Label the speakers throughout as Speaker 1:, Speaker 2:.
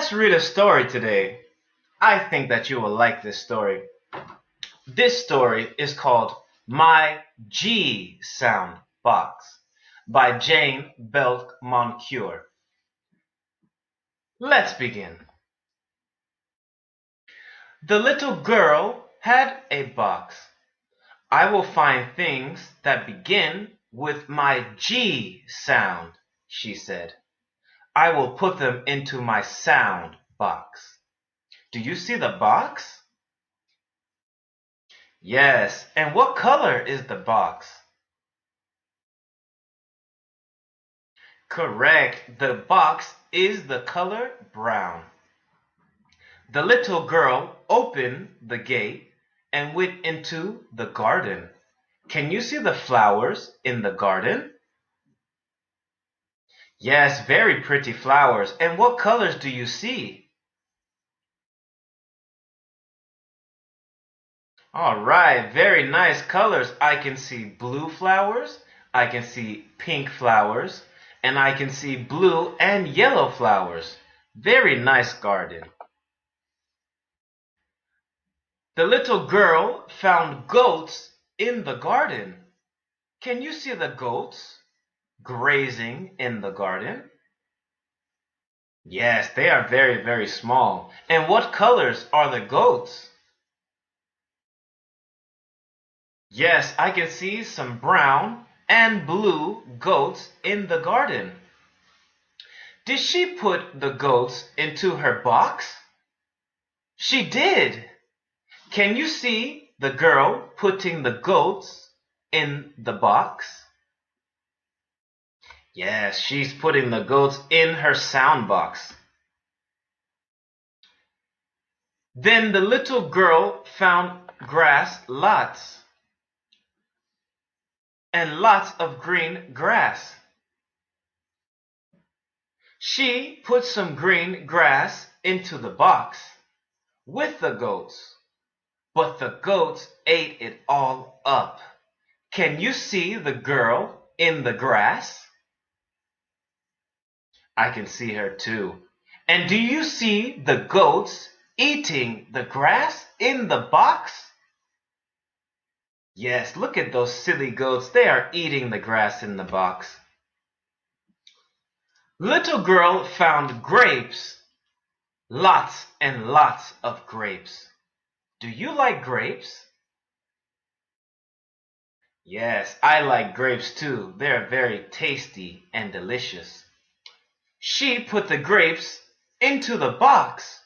Speaker 1: Let's read a story today. I think that you will like this story. This story is called My G Sound Box by Jane Belk Moncure. Let's begin. The little girl had a box. I will find things that begin with my G sound, she said. I will put them into my sound box. Do you see the box? Yes, and what color is the box? Correct, the box is the color brown. The little girl opened the gate and went into the garden. Can you see the flowers in the garden? Yes, very pretty flowers. And what colors do you see? All right, very nice colors. I can see blue flowers, I can see pink flowers, and I can see blue and yellow flowers. Very nice garden. The little girl found goats in the garden. Can you see the goats grazing in the garden? Yes, they are very, very small. And what colors are the goats? Yes, I can see some brown and blue goats in the garden. Did she put the goats into her box? She did. Can you see the girl putting the goats in the box? Yes, she's putting the goats in her sound box. Then the little girl found grass lots and lots of green grass. She put some green grass into the box with the goats, but the goats ate it all up. Can you see the girl in the grass? I can see her too. And do you see the goats eating the grass in the box? Yes, look at those silly goats. They are eating the grass in the box. Little girl found grapes. Lots and lots of grapes. Do you like grapes? Yes, I like grapes too. They're very tasty and delicious. She put the grapes into the box,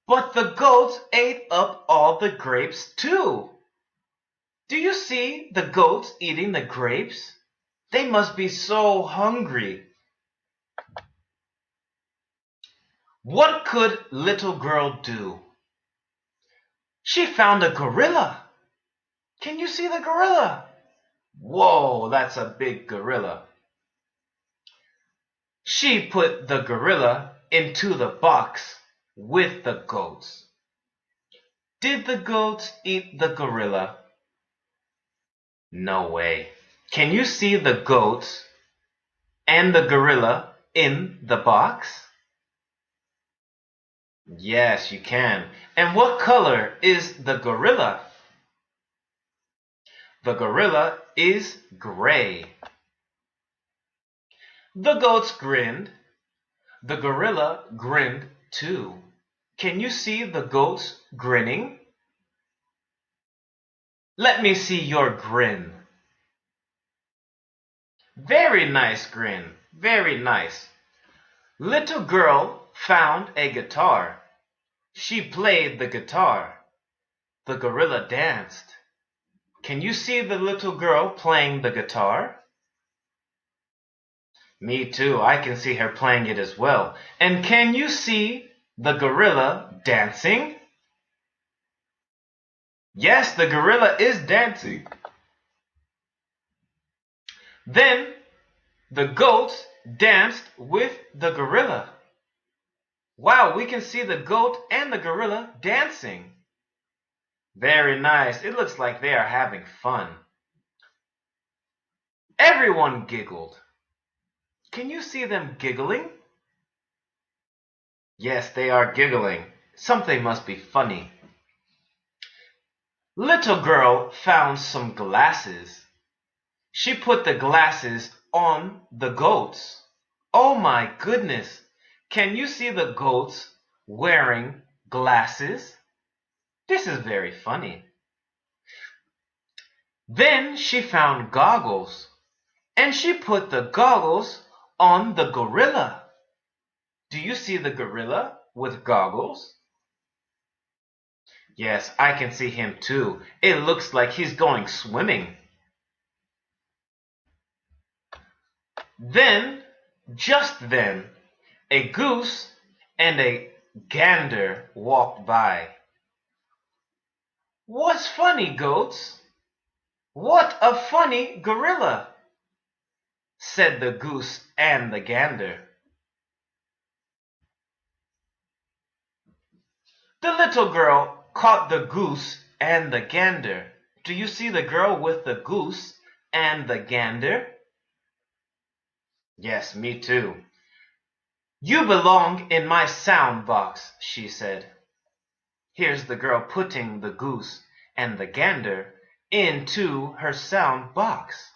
Speaker 1: but the goats ate up all the grapes too. Do you see the goats eating the grapes? They must be so hungry. What could little girl do? She found a gorilla. Can you see the gorilla? Whoa, that's a big gorilla. She put the gorilla into the box with the goats. Did the goats eat the gorilla? No way. Can you see the goats and the gorilla in the box? Yes, you can. And what color is the gorilla? The gorilla is gray. The goats grinned. The gorilla grinned too. Can you see the goats grinning? Let me see your grin. Very nice grin. Very nice. Little girl found a guitar. She played the guitar. The gorilla danced. Can you see the little girl playing the guitar? Me too. I can see her playing it as well. And can you see the gorilla dancing? Yes, the gorilla is dancing. Then the goats danced with the gorilla. Wow, we can see the goat and the gorilla dancing. Very nice. It looks like they are having fun. Everyone giggled. Can you see them giggling? Yes, they are giggling. Something must be funny. Little girl found some glasses. She put the glasses on the goats. Oh my goodness! Can you see the goats wearing glasses? This is very funny. Then she found goggles, and she put the goggles on the gorilla. Do you see the gorilla with goggles? Yes, I can see him too. It looks like he's going swimming. Then, just then, a goose and a gander walked by. What's funny, goats? What a funny gorilla, said the goose and the gander. The little girl caught the goose and the gander. Do you see the girl with the goose and the gander? Yes, me too. You belong in my sound box, she said. Here's the girl putting the goose and the gander into her sound box.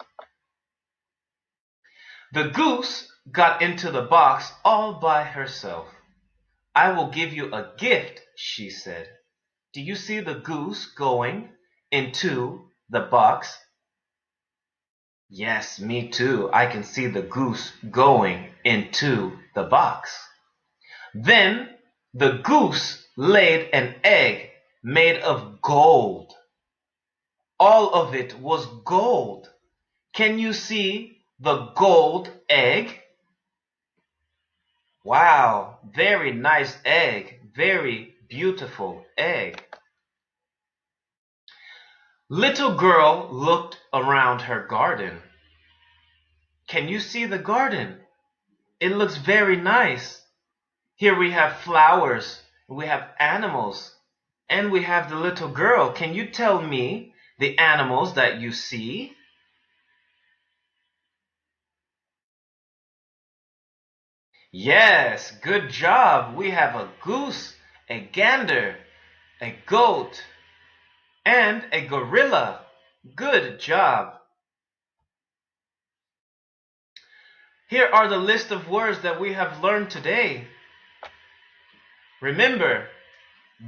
Speaker 1: The goose got into the box all by herself. I will give you a gift, she said. Do you see the goose going into the box? Yes, me too. I can see the goose going into the box. Then the goose laid an egg made of gold. All of it was gold. Can you see the gold egg? Wow, very nice egg. Very beautiful egg. Little girl looked around her garden. Can you see the garden? It looks very nice. Here we have flowers, we have animals, and we have the little girl. Can you tell me the animals that you see? Yes, good job. We have a goose, a gander, a goat, and a gorilla. Good job. Here are the list of words that we have learned today. Remember,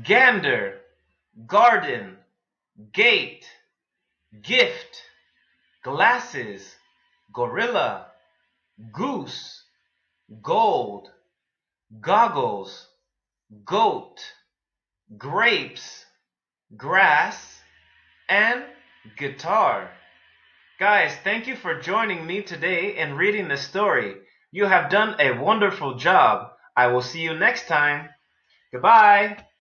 Speaker 1: gander, garden, gate, gift, glasses, gorilla, goose, gold, goggles, goat, grapes, grass, and guitar. Guys, thank you for joining me today and reading the story. You have done a wonderful job. I will see you next time. Goodbye.